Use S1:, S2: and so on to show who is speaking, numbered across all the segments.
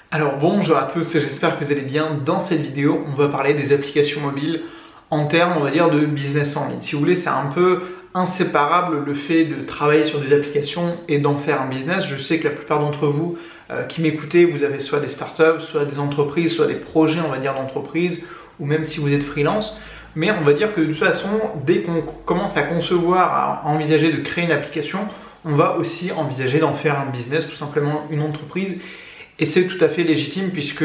S1: Alors bonjour à tous, j'espère que vous allez bien. Dans cette vidéo, on va parler des applications mobiles en termes, on va dire, de business en ligne. Si vous voulez, c'est un peu inséparable le fait de travailler sur des applications et d'en faire un business. Je sais que la plupart d'entre vous qui m'écoutez, vous avez soit des startups, soit des entreprises, soit des projets, on va dire, d'entreprise, ou même si vous êtes freelance. Mais on va dire que de toute façon, dès qu'on commence à concevoir, à envisager de créer une application, on va aussi envisager d'en faire un business, tout simplement une entreprise. Et c'est tout à fait légitime puisque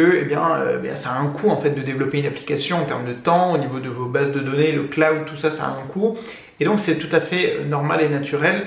S1: ça a un coût en fait de développer une application en termes de temps, au niveau de vos bases de données, le cloud, tout ça, ça a un coût. Et donc c'est tout à fait normal et naturel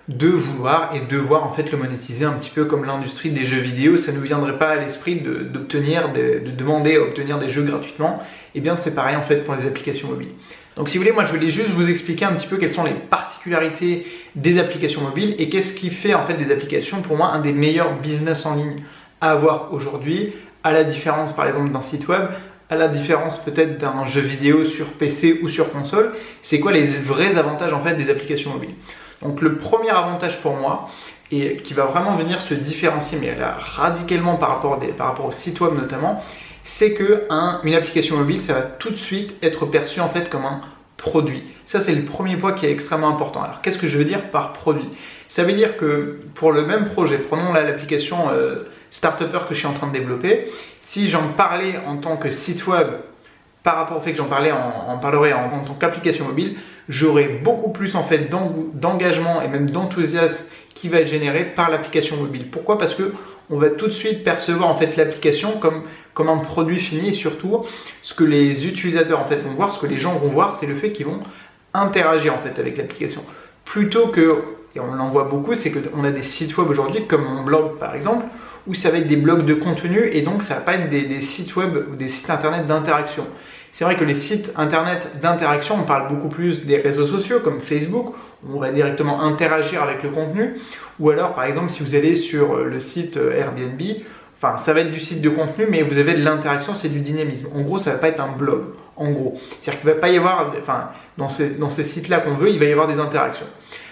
S1: de vouloir et devoir en fait le monétiser un petit peu comme l'industrie des jeux vidéo. Ça ne nous viendrait pas à l'esprit de demander à obtenir des jeux gratuitement. Et bien c'est pareil en fait pour les applications mobiles. Donc si vous voulez, moi je voulais juste vous expliquer un petit peu quelles sont les particularités des applications mobiles et qu'est-ce qui fait en fait des applications pour moi un des meilleurs business en ligne à avoir aujourd'hui, à la différence par exemple d'un site web, à la différence peut-être d'un jeu vidéo sur PC ou sur console. C'est quoi les vrais avantages en fait des applications mobiles? Donc le premier avantage pour moi, et qui va vraiment venir se différencier mais là, radicalement par rapport au site web notamment, c'est que une application mobile, ça va tout de suite être perçu en fait comme un produit. Ça, c'est le premier point qui est extrêmement important. Alors, qu'est-ce que je veux dire par produit? Ça veut dire que pour le même projet, prenons là l'application Startupper que je suis en train de développer, si j'en parlais en tant que site web par rapport au fait que j'en parlerais en tant qu'application mobile, j'aurai beaucoup plus en fait d'engagement et même d'enthousiasme qui va être généré par l'application mobile. Pourquoi? Parce que on va tout de suite percevoir en fait l'application comme un produit fini et surtout ce que les utilisateurs en fait vont voir, ce que les gens vont voir, c'est le fait qu'ils vont interagir en fait avec l'application. Plutôt que, et on l'en voit beaucoup, c'est qu'on a des sites web aujourd'hui comme mon blog par exemple, où ça va être des blogs de contenu et donc ça va pas être des sites web ou des sites internet d'interaction. C'est vrai que les sites internet d'interaction, on parle beaucoup plus des réseaux sociaux comme Facebook, où on va directement interagir avec le contenu, ou alors par exemple si vous allez sur le site Airbnb, enfin ça va être du site de contenu mais vous avez de l'interaction, c'est du dynamisme. En gros ça va pas être un blog, en gros. C'est-à-dire qu'il va pas y avoir, dans ces sites-là qu'on veut, il va y avoir des interactions.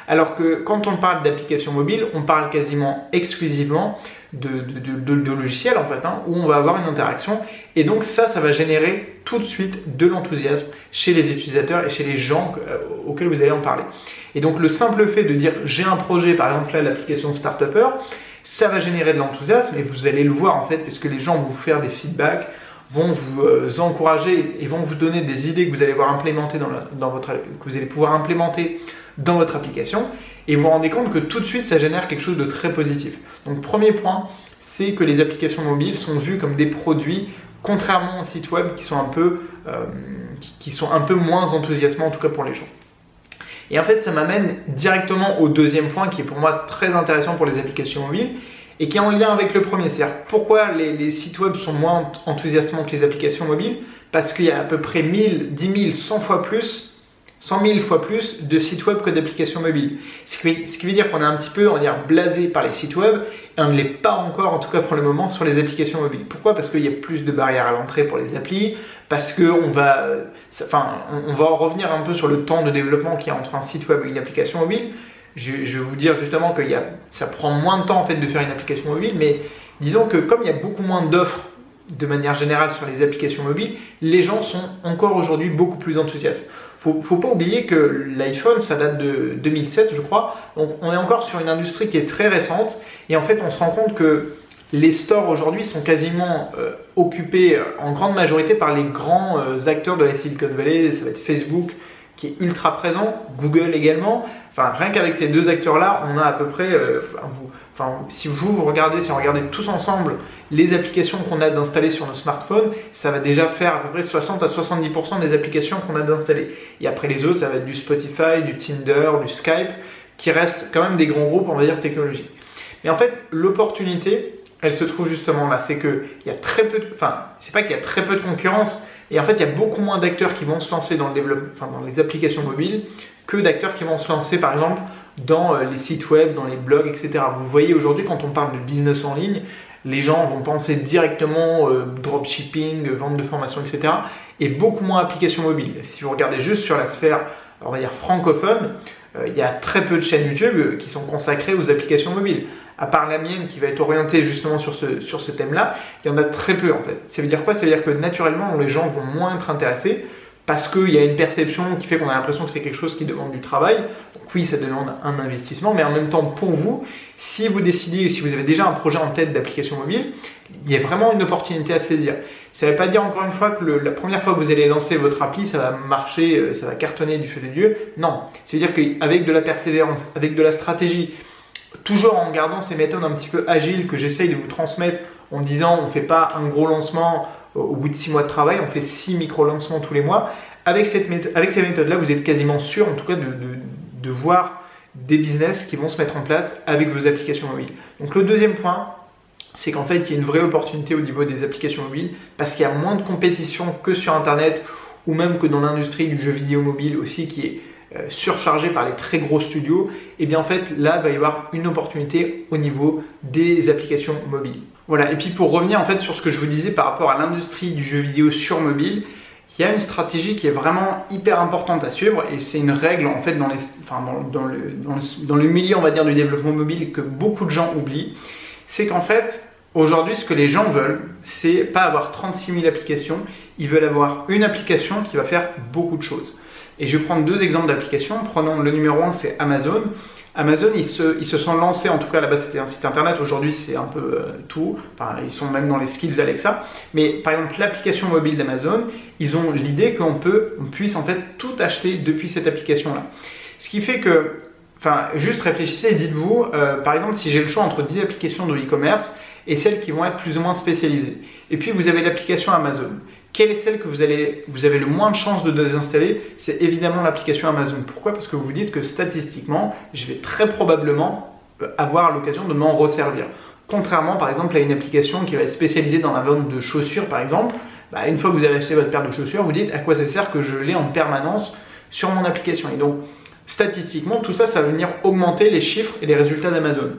S1: Alors que quand on parle d'applications mobiles, on parle quasiment exclusivement de logiciels en fait, où on va avoir une interaction et donc ça va générer tout de suite de l'enthousiasme chez les utilisateurs et chez les gens auxquels vous allez en parler. Et donc le simple fait de dire j'ai un projet, par exemple là l'application Startupper, ça va générer de l'enthousiasme et vous allez le voir en fait parce que les gens vont vous faire des feedbacks, vont vous encourager et vont vous donner des idées que vous allez voir implémenter que vous allez pouvoir implémenter dans votre application et vous vous rendez compte que tout de suite ça génère quelque chose de très positif. Donc premier point, c'est que les applications mobiles sont vues comme des produits, contrairement aux sites web qui sont un peu moins enthousiasmants en tout cas pour les gens. Et en fait ça m'amène directement au deuxième point qui est pour moi très intéressant pour les applications mobiles et qui est en lien avec le premier. C'est-à-dire pourquoi les sites web sont moins enthousiasmants que les applications mobiles? Parce qu'il y a à peu près 1000, 10 000, 100 fois plus 100 000 fois plus de sites web que d'applications mobiles. Ce qui veut dire qu'on est un petit peu, on va dire, blasé par les sites web et on ne l'est pas encore, en tout cas pour le moment, sur les applications mobiles. Pourquoi? Parce qu'il y a plus de barrières à l'entrée pour les applis, parce qu'on va, on va en revenir un peu sur le temps de développement qu'il y a entre un site web et une application mobile. Je vais vous dire justement que ça prend moins de temps en fait de faire une application mobile, mais disons que comme il y a beaucoup moins d'offres de manière générale sur les applications mobiles, les gens sont encore aujourd'hui beaucoup plus enthousiastes. Faut pas oublier que l'iPhone, ça date de 2007, je crois. Donc, on est encore sur une industrie qui est très récente. Et en fait, on se rend compte que les stores aujourd'hui sont quasiment occupés en grande majorité par les grands acteurs de la Silicon Valley. Ça va être Facebook qui est ultra présent, Google également. Enfin, rien qu'avec ces deux acteurs-là, on a à peu près, si on regardait tous ensemble les applications qu'on a d'installer sur nos smartphones, ça va déjà faire à peu près 60 à 70% des applications qu'on a d'installer. Et après les autres, ça va être du Spotify, du Tinder, du Skype, qui restent quand même des grands groupes, on va dire, technologiques. Mais en fait, l'opportunité, elle se trouve justement là. C'est qu'il y a très peu c'est pas qu'il y a très peu de concurrence, et en fait, il y a beaucoup moins d'acteurs qui vont se lancer dans dans les applications mobiles que d'acteurs qui vont se lancer, par exemple, dans les sites web, dans les blogs, etc. Vous voyez aujourd'hui, quand on parle de business en ligne, les gens vont penser directement dropshipping, vente de formation, etc. et beaucoup moins applications mobiles. Si vous regardez juste sur la sphère, on va dire francophone, il y a très peu de chaînes YouTube qui sont consacrées aux applications mobiles. à part la mienne qui va être orientée justement sur ce thème-là, il y en a très peu en fait. Ça veut dire quoi? Ça veut dire que naturellement, les gens vont moins être intéressés parce qu'il y a une perception qui fait qu'on a l'impression que c'est quelque chose qui demande du travail. Donc oui, ça demande un investissement, mais en même temps, pour vous, si vous décidez, si vous avez déjà un projet en tête d'application mobile, il y a vraiment une opportunité à saisir. Ça ne veut pas dire encore une fois que la première fois que vous allez lancer votre appli, ça va marcher, ça va cartonner du feu de Dieu. Non, c'est-à-dire qu'avec de la persévérance, avec de la stratégie, toujours en gardant ces méthodes un petit peu agiles que j'essaye de vous transmettre en disant on ne fait pas un gros lancement au bout de 6 mois de travail, on fait 6 micro-lancements tous les mois. Avec ces méthodes-là, vous êtes quasiment sûr en tout cas de voir des business qui vont se mettre en place avec vos applications mobiles. Donc le deuxième point, c'est qu'en fait, il y a une vraie opportunité au niveau des applications mobiles parce qu'il y a moins de compétition que sur Internet ou même que dans l'industrie du jeu vidéo mobile aussi qui est surchargée par les très gros studios. Et bien en fait, là, il va y avoir une opportunité au niveau des applications mobiles. Voilà, et puis pour revenir en fait sur ce que je vous disais par rapport à l'industrie du jeu vidéo sur mobile, il y a une stratégie qui est vraiment hyper importante à suivre et c'est une règle en fait dans le milieu on va dire du développement mobile que beaucoup de gens oublient. C'est qu'en fait, aujourd'hui, ce que les gens veulent, c'est pas avoir 36 000 applications, ils veulent avoir une application qui va faire beaucoup de choses. Et je vais prendre deux exemples d'applications. Prenons le numéro 1, c'est Amazon. Amazon, ils se sont lancés, en tout cas là-bas c'était un site internet, aujourd'hui c'est un peu tout, enfin, ils sont même dans les skills Alexa, mais par exemple l'application mobile d'Amazon, ils ont l'idée qu'on puisse en fait tout acheter depuis cette application-là. Ce qui fait que, enfin, juste réfléchissez et dites-vous, par exemple, si j'ai le choix entre 10 applications de e-commerce et celles qui vont être plus ou moins spécialisées. Et puis, vous avez l'application Amazon. Quelle est celle que vous avez le moins de chances de désinstaller? C'est évidemment l'application Amazon. Pourquoi? Parce que vous vous dites que statistiquement, je vais très probablement avoir l'occasion de m'en resservir. Contrairement, par exemple, à une application qui va être spécialisée dans la vente de chaussures, par exemple, une fois que vous avez acheté votre paire de chaussures, vous dites à quoi ça sert que je l'ai en permanence sur mon application. Et donc, statistiquement, tout ça, ça va venir augmenter les chiffres et les résultats d'Amazon.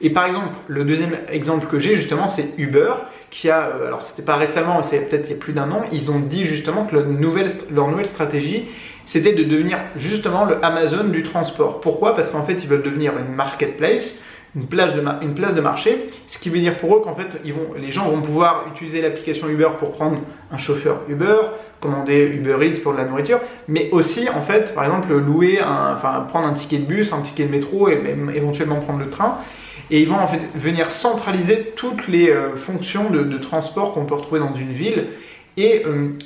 S1: Et par exemple, le deuxième exemple que j'ai justement, c'est Uber, qui a, alors c'était pas récemment, c'est peut-être il y a plus d'un an, ils ont dit justement que leur nouvelle stratégie, c'était de devenir justement le Amazon du transport. Pourquoi? Parce qu'en fait, ils veulent devenir une marketplace, une place de marché, ce qui veut dire pour eux qu'en fait, les gens vont pouvoir utiliser l'application Uber pour prendre un chauffeur Uber, commander Uber Eats pour de la nourriture, mais aussi en fait, par exemple, prendre un ticket de bus, un ticket de métro et même éventuellement prendre le train. Et ils vont en fait venir centraliser toutes les fonctions de transport qu'on peut retrouver dans une ville et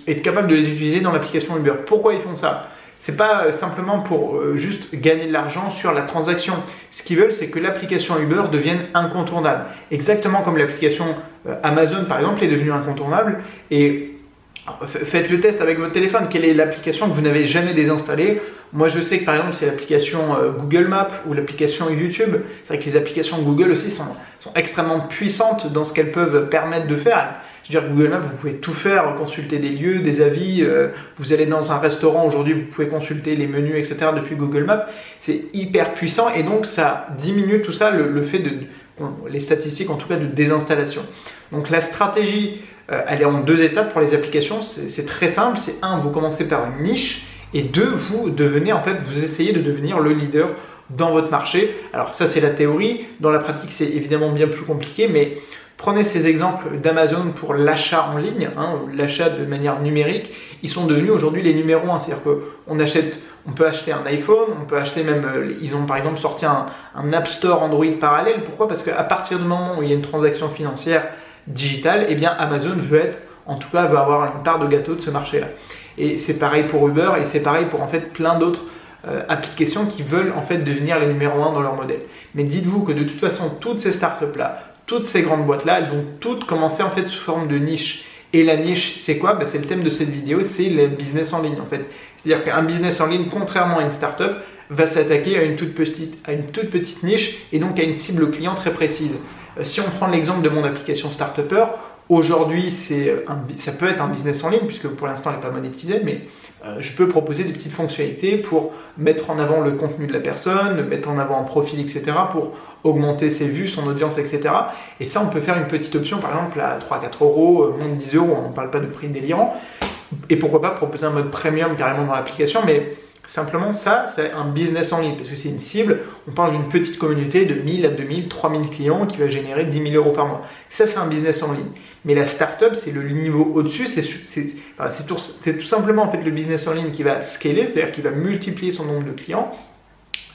S1: être capable de les utiliser dans l'application Uber. Pourquoi ils font ça? C'est pas simplement pour juste gagner de l'argent sur la transaction. Ce qu'ils veulent, c'est que l'application Uber devienne incontournable. Exactement comme l'application Amazon, par exemple, est devenue incontournable. Et faites le test avec votre téléphone. Quelle est l'application que vous n'avez jamais désinstallée? Moi, je sais que par exemple, c'est l'application Google Maps ou l'application YouTube. C'est vrai que les applications Google aussi sont extrêmement puissantes dans ce qu'elles peuvent permettre de faire. Je veux dire, Google Maps, vous pouvez tout faire, consulter des lieux, des avis. Vous allez dans un restaurant aujourd'hui, vous pouvez consulter les menus, etc. depuis Google Maps. C'est hyper puissant et donc ça diminue tout ça, le fait les statistiques en tout cas de désinstallation. Donc la stratégie, elle est en deux étapes pour les applications. C'est très simple. C'est un, vous commencez par une niche et deux, vous essayez de devenir le leader dans votre marché. Alors ça, c'est la théorie. Dans la pratique, c'est évidemment bien plus compliqué, mais prenez ces exemples d'Amazon pour l'achat en ligne, l'achat de manière numérique. Ils sont devenus aujourd'hui les numéros 1. C'est-à-dire qu'on peut acheter un iPhone, on peut acheter même, ils ont par exemple sorti un App Store Android parallèle. Pourquoi? Parce qu'à partir du moment où il y a une transaction financière digitale, eh bien Amazon va avoir une part de gâteau de ce marché-là. Et c'est pareil pour Uber et c'est pareil pour en fait plein d'autres applications qui veulent en fait devenir les numéros 1 dans leur modèle. Mais dites-vous que de toute façon, toutes ces startups-là, toutes ces grandes boîtes-là, elles vont toutes commencer en fait sous forme de niche. Et la niche, c'est quoi? C'est le thème de cette vidéo, c'est le business en ligne en fait. C'est-à-dire qu'un business en ligne, contrairement à une startup, va s'attaquer à une toute petite niche et donc à une cible client très précise. Si on prend l'exemple de mon application Startupper, aujourd'hui ça peut être un business en ligne puisque pour l'instant elle n'est pas monétisée, mais je peux proposer des petites fonctionnalités pour mettre en avant le contenu de la personne, mettre en avant un profil, etc. pour augmenter ses vues, son audience, etc. Et ça, on peut faire une petite option, par exemple, à 3-4 euros, moins de 10 euros, on ne parle pas de prix délirant. Et pourquoi pas proposer un mode premium carrément dans l'application, mais Simplement, ça, c'est un business en ligne, parce que c'est une cible. On parle d'une petite communauté de 1000 à 2000, 3000 clients qui va générer 10 000 euros par mois. Ça, c'est un business en ligne. Mais la startup, c'est le niveau au-dessus. C'est tout simplement en fait, le business en ligne qui va scaler, c'est-à-dire qui va multiplier son nombre de clients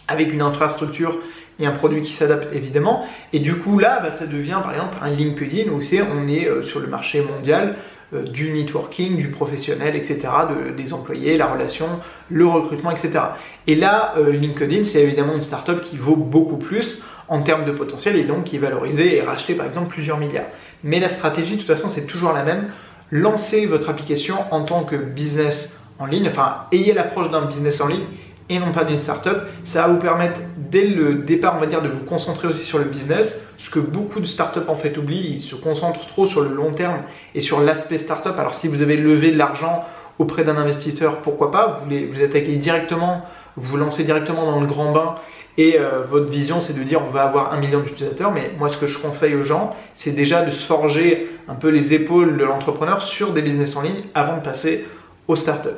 S1: avec une infrastructure et un produit qui s'adapte évidemment. Et du coup, là, ça devient par exemple un LinkedIn où on est sur le marché mondial du networking, du professionnel, etc., des employés, la relation, le recrutement, etc. Et là, LinkedIn, c'est évidemment une startup qui vaut beaucoup plus en termes de potentiel et donc qui est valorisée et rachetée par exemple plusieurs milliards. Mais la stratégie, de toute façon, c'est toujours la même. Lancez votre application en tant que business en ligne, enfin, ayez l'approche d'un business en ligne et non pas d'une startup. Ça va vous permettre dès le départ, on va dire, de vous concentrer aussi sur le business, ce que beaucoup de startups en fait oublient. Ils se concentrent trop sur le long terme et sur l'aspect startup. Alors si vous avez levé de l'argent auprès d'un investisseur, pourquoi pas, vous attaquez directement, vous lancez directement dans le grand bain et votre vision c'est de dire on va avoir 1 million d'utilisateurs. Mais moi ce que je conseille aux gens, c'est déjà de se forger un peu les épaules de l'entrepreneur sur des business en ligne avant de passer aux startups.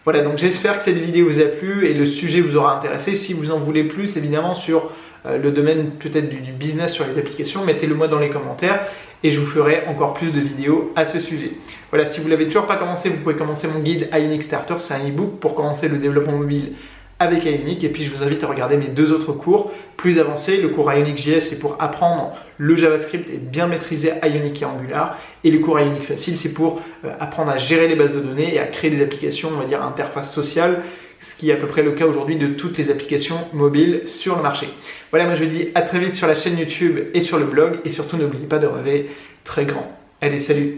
S1: Voilà, donc j'espère que cette vidéo vous a plu et le sujet vous aura intéressé. Si vous en voulez plus, évidemment, sur le domaine peut-être du business sur les applications, mettez-le moi dans les commentaires et je vous ferai encore plus de vidéos à ce sujet. Voilà, si vous ne l'avez toujours pas commencé, vous pouvez commencer mon guide Ionic Starter. C'est un e-book pour commencer le développement mobile avec Ionic. Et puis je vous invite à regarder mes 2 autres cours plus avancés. Le cours Ionic JS, c'est pour apprendre le JavaScript et bien maîtriser Ionic et Angular. Et le cours Ionic Facile, c'est pour apprendre à gérer les bases de données et à créer des applications, on va dire, interface sociale, ce qui est à peu près le cas aujourd'hui de toutes les applications mobiles sur le marché. Voilà, moi je vous dis à très vite sur la chaîne YouTube et sur le blog. Et surtout, n'oubliez pas de rêver très grand. Allez, salut!